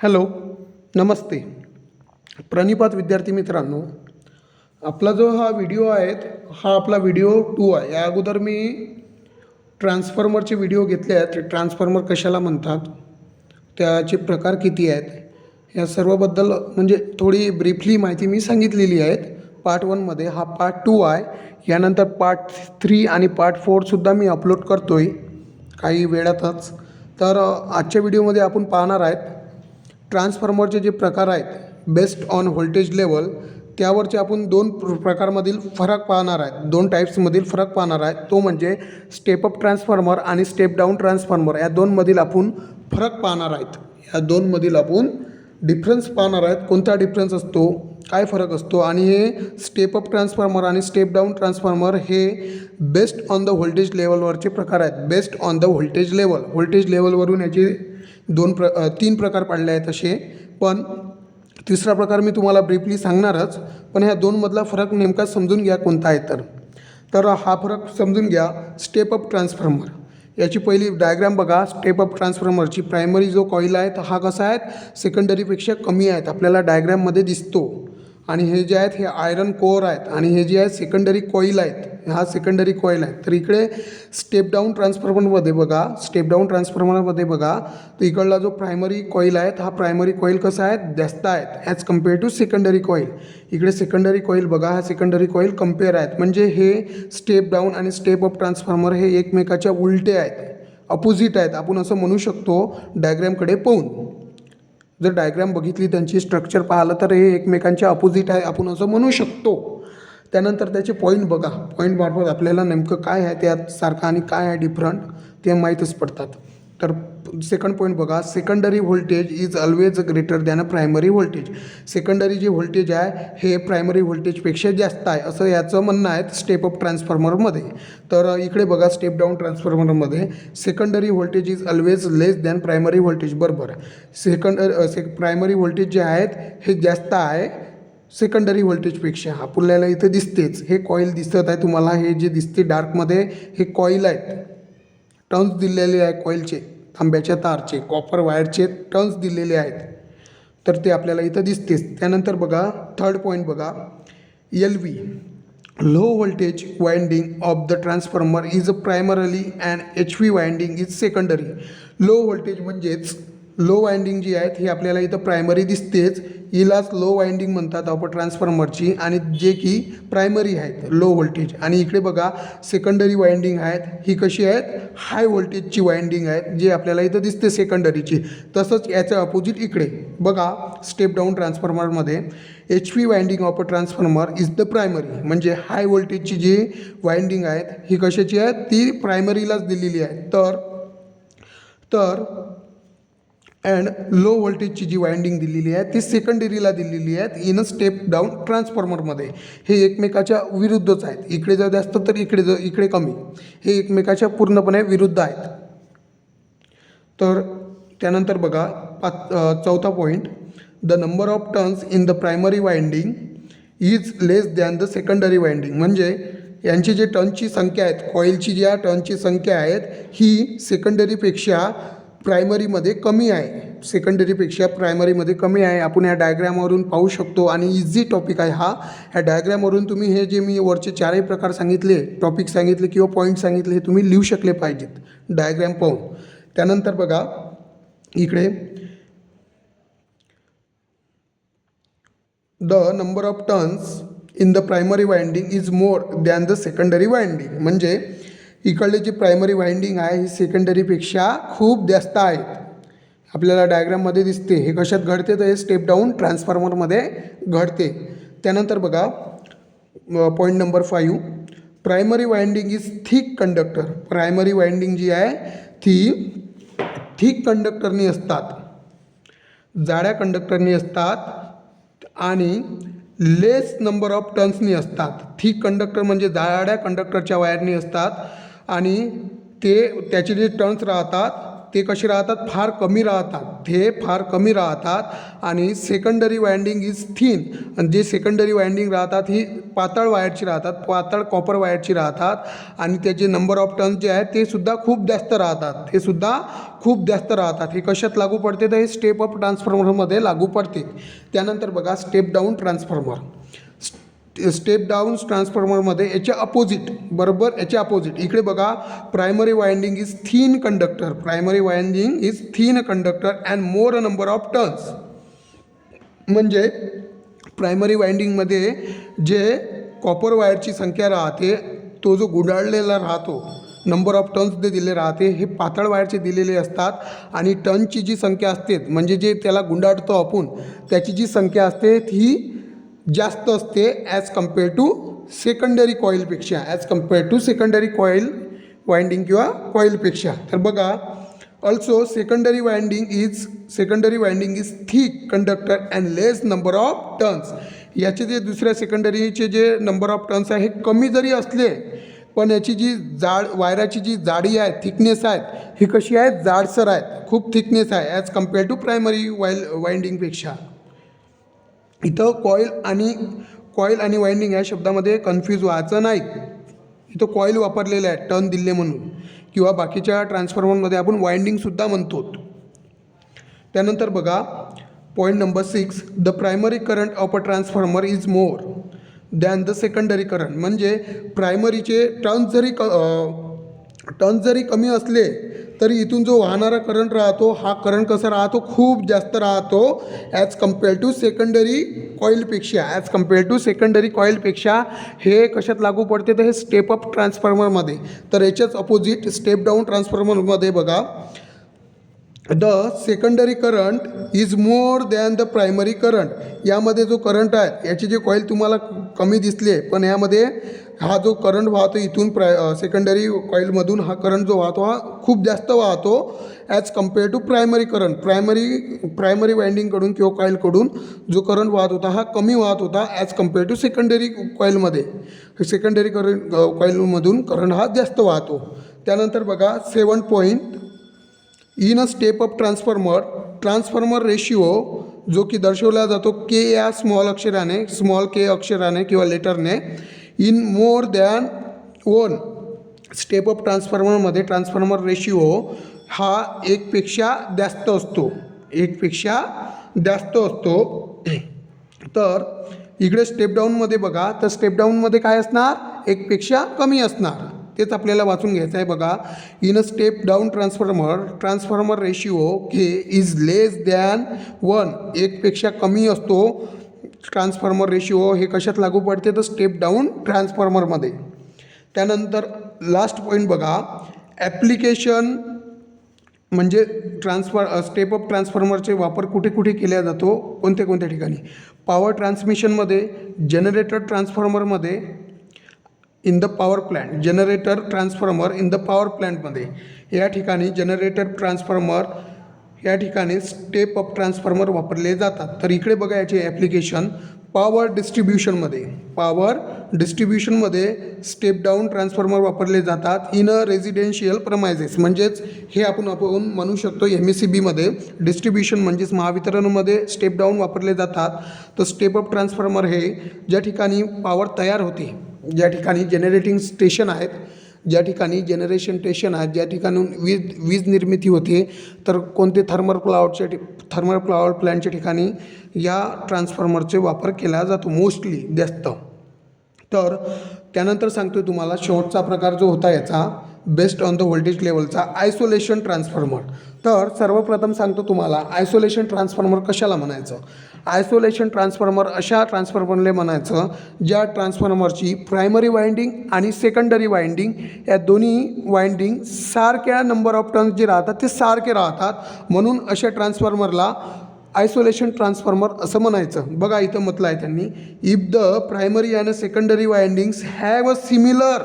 Hello, नमस्ते. प्रणिपात विद्यार्थी मित्रांनो, आपला जो हा व्हिडिओ आहे हा आपला व्हिडिओ 2 आहे. या अगोदर मी ट्रान्सफॉर्मरचे व्हिडिओ घेतले आहेत. ते ट्रान्सफॉर्मर कशाला म्हणतात, त्याचे प्रकार किती आहेत, या सर्वबद्दल म्हणजे थोडी ब्रीफली माहिती मी सांगितलेली आहे पार्ट 1मध्ये. हा पार्ट 2 आहे. यानंतर पार्ट 3 आणि पार्ट 4सुद्धा मी अपलोड करतो आहे काही वेळातच. तर आजच्या व्हिडिओमध्ये आपण पाहणार आहेत ट्रान्सफॉर्मरचे जे प्रकार आहेत बेस्ड ऑन व्होल्टेज लेवल, त्यावरचे आपण दोन प्रकारमधील फरक पाहणार आहेत. दोन टाईप्समधील फरक पाहणार आहेत. तो म्हणजे स्टेप अप ट्रान्सफॉर्मर आणि स्टेप डाऊन ट्रान्सफॉर्मर. या दोनमधील आपण फरक पाहणार आहेत. या दोनमधील आपण डिफरन्स पाहणार आहेत. कोणता डिफरन्स असतो, काय फरक असतो, आणि हे स्टेप अप ट्रान्सफॉर्मर आणि स्टेप डाऊन ट्रान्सफॉर्मर हे बेस्ड ऑन द व्होल्टेज लेवलवरचे प्रकार आहेत. Based on the voltage level, voltage लेवलवरून याचे तीन प्रकार पाडले आहेत असे. पण तिसरा प्रकार मी तुम्हाला ब्रीफली सांगणारच. पण ह्या दोनमधला फरक नेमका समजून घ्या कोणता आहे. तर हा फरक समजून घ्या. स्टेप अप ट्रान्सफॉर्मर, याची पहिली डायग्राम बघा. स्टेप अप ट्रान्सफॉर्मरची प्रायमरी जो कॉईल आहे तर हा कसा आहे, सेकंडरीपेक्षा कमी आहेत, आपल्याला डायग्राममध्ये दिसतो. आणि हे जे आहेत हे आयरन कोअर आहेत, आणि हे जे आहे सेकंडरी कॉईल आहेत, हा सेकंडरी कॉईल आहे. तर इकडे स्टेप डाऊन ट्रान्सफॉर्मरमध्ये बघा, स्टेप डाऊन ट्रान्सफॉर्मरमध्ये बघा, तर इकडला जो प्रायमरी कॉईल आहे हा प्रायमरी कॉईल कसा आहे, जास्त आहेत as compare to secondary coil. इकडे सेकंडरी कॉईल बघा, हा सेकंडरी कॉईल कम्पेअर आहेत. म्हणजे हे स्टेप डाऊन आणि स्टेप अप ट्रान्सफॉर्मर हे एकमेकाच्या उलटे आहेत, अपोजिट आहेत, आपण असं म्हणू शकतो डायग्रामकडे पाहून. जर डायग्राम बघितली, त्यांची स्ट्रक्चर पाहिलं, तर हे एकमेकांच्या अपोजिट आहे आपण असं म्हणू शकतो. त्यानंतर त्याचे पॉईंट बघा. पॉईंटमार्फत आपल्याला नेमकं काय आहे त्यात सारखं आणि काय आहे डिफरंट ते माहीतच पडतात. तर सेकंड पॉईंट बघा, secondary voltage is always greater than a primary voltage. Secondary जे व्होल्टेज आहे हे प्रायमरी व्होल्टेजपेक्षा जास्त आहे असं याचं म्हणणं आहे स्टेप अप ट्रान्सफॉर्मरमध्ये. तर इकडे बघा, स्टेप डाऊन ट्रान्सफॉर्मरमध्ये secondary voltage is always less than primary voltage. बरोबर, प्रायमरी व्होल्टेज जे आहेत हे जास्त आहे सेकंडरी व्होल्टेजपेक्षा. आपल्याला इथं दिसतेच, हे कॉईल दिसत आहे तुम्हाला, हे जे दिसते डार्कमध्ये हे कॉईल आहेत. टर्न्स दिलेले आहे कॉईलचे, तांब्याच्या तारचे, कॉपर वायरचे टर्न्स दिलेले आहेत, तर ते आपल्याला इथं दिसतेच. त्यानंतर बघा थर्ड पॉईंट बघा, LV low voltage winding of the transformer is primarily and HV winding is secondary. Low voltage म्हणजेच लो वाइंडिंग जी आहेत ही आपल्याला इथं प्रायमरी दिसतेच, हिलाच लो वाइंडिंग म्हणतात ऑफ ट्रान्सफॉर्मरची, आणि जे की प्रायमरी आहेत लो व्होल्टेज. आणि इकडे बघा सेकंडरी वाइंडिंग आहेत, ही कशी आहेत, हाय व्होल्टेजची वाइंडिंग आहेत, जे आपल्याला इथं दिसते सेकंडरीची. तसंच याचं अपोजिट इकडे बघा, स्टेप डाऊन ट्रान्सफॉर्मरमध्ये HV winding of a transformer is the primary. म्हणजे हाय व्होल्टेजची जी वाइंडिंग आहेत ही कशाची आहेत, ती प्रायमरीलाच दिलेली आहे. तर अँड लो व्होल्टेजची जी वाइंडिंग दिलेली आहे ती सेकंडरीला दिलेली आहेत इन अ स्टेप डाऊन ट्रान्सफॉर्मरमध्ये. हे एकमेकाच्या विरुद्धच आहेत, इकडे जर जास्त तर इकडे कमी, हे एकमेकाच्या पूर्णपणे विरुद्ध आहेत. तर त्यानंतर बघा चौथा point, the number of turns in the primary winding is less than the secondary winding. म्हणजे यांची जे टर्नची संख्या आहेत, कॉईलची ज्या टर्नची संख्या आहेत ही सेकंडरीपेक्षा प्रायमरीमध्ये कमी आहे, सेकंडरीपेक्षा प्रायमरीमध्ये कमी आहे. आपण या डायग्रामवरून पाहू शकतो, आणि इझी टॉपिक आहे हा. ह्या डायग्रामवरून तुम्ही हे जे मी वरचे चारही प्रकार सांगितले, टॉपिक सांगितले किंवा पॉईंट सांगितले, हे तुम्ही लिहू शकले पाहिजेत डायग्राम पाहून. त्यानंतर बघा इकडे the number of turns in the primary winding is more than the secondary winding. म्हणजे इकडले जी प्रायमरी वाइंडिंग आहे ही सेकंडरीपेक्षा खूप जास्त आहेत, आपल्याला डायग्राममध्ये दिसते. हे कशात घडते, तर हे स्टेप डाऊन ट्रान्सफॉर्मरमध्ये घडते. त्यानंतर बघा point number 5, primary winding is thick conductor. Primary winding जी आहे ती थिक कंडक्टरनी असतात, जाड्या कंडक्टरनी असतात, आणि लेस नंबर ऑफ टर्न्सनी असतात. थिक कंडक्टर म्हणजे जाड्या कंडक्टरच्या वायरनी असतात, आणि त्याचे जे टर्न्स राहतात ते कसे राहतात, फार कमी राहतात, हे फार कमी राहतात. आणि सेकंडरी वायंडिंग इज थिन, आणि जे सेकंडरी वायंडिंग राहतात ही पातळ वायरची राहतात, पातळ कॉपर वायरची राहतात. आणि त्याचे नंबर ऑफ टर्न्स जे आहेत ते सुद्धा खूप जास्त राहतात, हे सुद्धा खूप जास्त राहतात. हे कशात लागू पडते, तर हे स्टेप अप ट्रान्सफॉर्मरमध्ये लागू पडते. त्यानंतर बघा step down transformer. Step down ट्रान्सफॉर्मरमध्ये याच्या अपोजिट, बरोबर याच्या अपोजिट इकडे बघा, primary winding is thin conductor, primary winding is thin conductor and more number of turns. म्हणजे प्रायमरी वायंडिंगमध्ये जे कॉपर वायरची संख्या राहते, तो जो गुंडाळलेला राहतो, नंबर ऑफ टर्न्स जे दिले राहते हे पातळ वायरचे दिलेले असतात. आणि टर्नची जी संख्या असते, म्हणजे जे त्याला गुंडाळतो आपण, त्याची जी संख्या असते ती जास्त असते ॲज कम्पेअर टू सेकंडरी कॉईलपेक्षा, as compare to secondary coil winding किंवा कॉईलपेक्षा. तर बघा, also secondary winding is thick conductor and less number of turns. याचे जे दुसऱ्या सेकंडरीचे जे नंबर ऑफ टर्न्स आहे हे कमी जरी असले, पण याची जी वायराची जी जाडी आहे, थिकनेस आहेत, ही कशी आहे, जाडसर आहेत, खूप थिकनेस आहे ॲज कम्पेअर टू प्रायमरी वाइंडिंगपेक्षा. इथं कॉईल आणि वाइंडिंग या शब्दामध्ये कन्फ्यूज व्हायचं नाही. इथं कॉईल वापरलेलं आहे टर्न दिले म्हणून, किंवा बाकीच्या ट्रान्सफॉर्मरमध्ये आपण वाइंडिंगसुद्धा म्हणतो. त्यानंतर बघा point number 6, the primary current of a transformer is more than the secondary current. म्हणजे प्रायमरीचे टर्न्स जरी कमी असले तरी इथून जो वाहणारा करंट राहतो, हा करंट कसा राहतो, खूप जास्त राहतो ॲज कम्पेअर टू सेकंडरी कॉईलपेक्षा. हे कशात लागू पडते, तर हे स्टेप अप ट्रान्सफॉर्मरमध्ये. तर याच्याच अपोजिट स्टेप डाऊन ट्रान्सफॉर्मरमध्ये बघा, the secondary current is more than the primary current. यामध्ये जो करंट आहे, याचे जे कॉईल तुम्हाला कमी दिसले, पण यामध्ये हा जो करंट वाहतो इथून सेकंडरी कॉईलमधून, हा करंट जो वाहतो हा खूप जास्त वाहतो as compare to primary current. Primary वाइंडिंगकडून किंवा कॉईलकडून जो करंट वाहत होता हा कमी वाहत होता ॲज कम्पेअर टू सेकंडरी कॉईलमध्ये. सेकंडरी कॉईलमधून करंट हा जास्त वाहतो. त्यानंतर बघा 7 point, in a step up transformer ratio, जो की दर्शवला जातो के या स्मॉल के अक्षराने किंवा लेटरने, in more than 1. Step up ट्रान्सफॉर्मरमध्ये ट्रान्सफॉर्मर रेशिओ हा 1 पेक्षा जास्त असतो, 1 पेक्षा जास्त असतो. तर इकडे स्टेप डाऊनमध्ये बघा, तर स्टेप डाऊनमध्ये काय असणार, 1 पेक्षा कमी असणार. तेच आपल्याला वाचून घ्यायचं आहे. बघा, in a step down transformer ratio K is less than 1. 1 पेक्षा कमी असतो ट्रान्सफॉर्मर रेशिओ. हे कशात लागू पडते, तर स्टेप डाऊन ट्रान्सफॉर्मरमध्ये. त्यानंतर लास्ट पॉईंट बघा, ॲप्लिकेशन म्हणजे स्टेप अप ट्रान्सफॉर्मरचे वापर कुठे कुठे केला जातो, कोणत्या ठिकाणी. पॉवर ट्रान्समिशनमध्ये, जनरेटर ट्रान्सफॉर्मरमध्ये, in the power plant, generator transformer in the power प्लॅन्टमध्ये. या ठिकाणी जनरेटर ट्रान्सफॉर्मर, या ठिकाणी स्टेप अप ट्रान्सफॉर्मर वापरले जातात. तर इकडे बघा याचे ॲप्लिकेशन, पॉवर डिस्ट्रीब्युशनमध्ये स्टेप डाऊन ट्रान्सफॉर्मर वापरले जातात. इन अ रेझिडेन्शियल प्रमायझेस, म्हणजेच हे आपण म्हणू शकतो MSEBमध्ये डिस्ट्रीब्युशन म्हणजेच महावितरणमध्ये स्टेप डाऊन वापरले जातात. तर स्टेप अप ट्रान्सफॉर्मर हे ज्या ठिकाणी पॉवर तयार होते, ज्या ठिकाणी जनरेटिंग स्टेशन आहेत, ज्या ठिकाणी जनरेशन स्टेशन आहेत, ज्या ठिकाणी वीज निर्मिती होते, तर कोणते थर्मल पॉवर प्लॅन्टच्या ठिकाणी या ट्रान्सफॉर्मरचे वापर केला जातो मोस्टली, जास्त. तर त्यानंतर सांगतो तुम्हाला शेवटचा प्रकार जो होता याचा, बेस्ड ऑन द व्होल्टेज लेवलचा, आयसोलेशन ट्रान्सफॉर्मर. तर सर्वप्रथम सांगतो तुम्हाला आयसोलेशन ट्रान्सफॉर्मर कशाला म्हणायचं. आयसोलेशन ट्रान्सफॉर्मर अशा ट्रान्सफॉर्मरला म्हणायचं ज्या ट्रान्सफॉर्मरची प्रायमरी वाइंडिंग आणि सेकंडरी वाइंडिंग या दोन्ही वाइंडिंग सारख्या नंबर ऑफ टर्न्स जे राहतात ते सारखे राहतात, म्हणून अशा ट्रान्सफॉर्मरला आयसोलेशन ट्रान्सफॉर्मर असं म्हणायचं. बघा इथं म्हटलं आहे त्यांनी, if the primary and secondary windings have a similar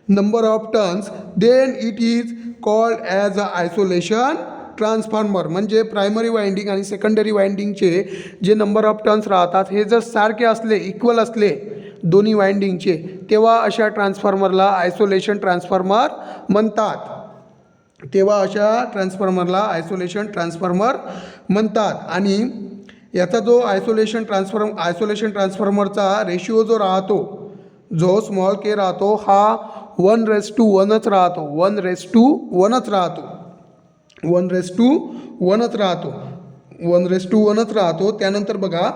number of turns then it is called as a isolation transformer. म्हणजे प्रायमरी वाइंडिंग आणि सेकंडरी वाइंडिंगचे जे नंबर ऑफ टर्न्स राहतात हे जर सारखे असले, इक्वल असले दोन्ही वाइंडिंगचे, तेव्हा अशा ट्रान्सफॉर्मरला आयसोलेशन ट्रान्सफॉर्मर म्हणतात. तेव्हा अशा ट्रान्सफॉर्मरला आयसोलेशन ट्रान्सफॉर्मर म्हणतात. आणि याचा जो आयसोलेशन ट्रान्सफॉर्मरचा रेशिओ जो राहतो, जो स्मॉल के राहतो, हा 1:1च राहतो. 1:1च राहतो. 1:1च राहतो. 1:1च राहतो. त्यानंतर बघा,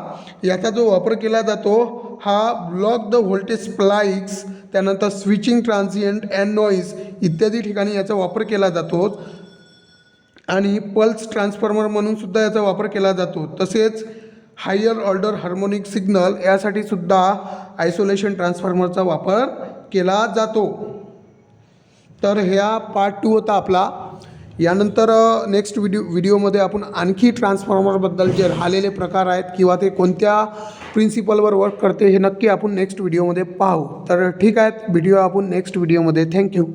याचा जो वापर केला जातो हा ब्लॉक द व्होल्टेज स्पाइक्स, त्यानंतर स्विचिंग ट्रान्झिएंट अँड नॉईज इत्यादी ठिकाणी याचा वापर केला जातो. आणि पल्स ट्रान्सफॉर्मर म्हणून सुद्धा याचा वापर केला जातो. तसेच हायर ऑर्डर हार्मोनिक सिग्नल यासाठी सुद्धा आयसोलेशन ट्रान्सफॉर्मरचा वापर केला जातो. तर ह्या पार्ट 2 होता आपला. यानंतर नेक्स्ट व्हिडिओमध्ये आपण आणखी ट्रान्सफॉर्मरबद्दल जे राहिलेले प्रकार आहेत किंवा ते कोणत्या प्रिन्सिपलवर वर्क करते हे नक्की आपण नेक्स्ट व्हिडिओमध्ये पाहू. तर ठीक आहे, व्हिडिओ आपण नेक्स्ट व्हिडिओमध्ये. थँक्यू.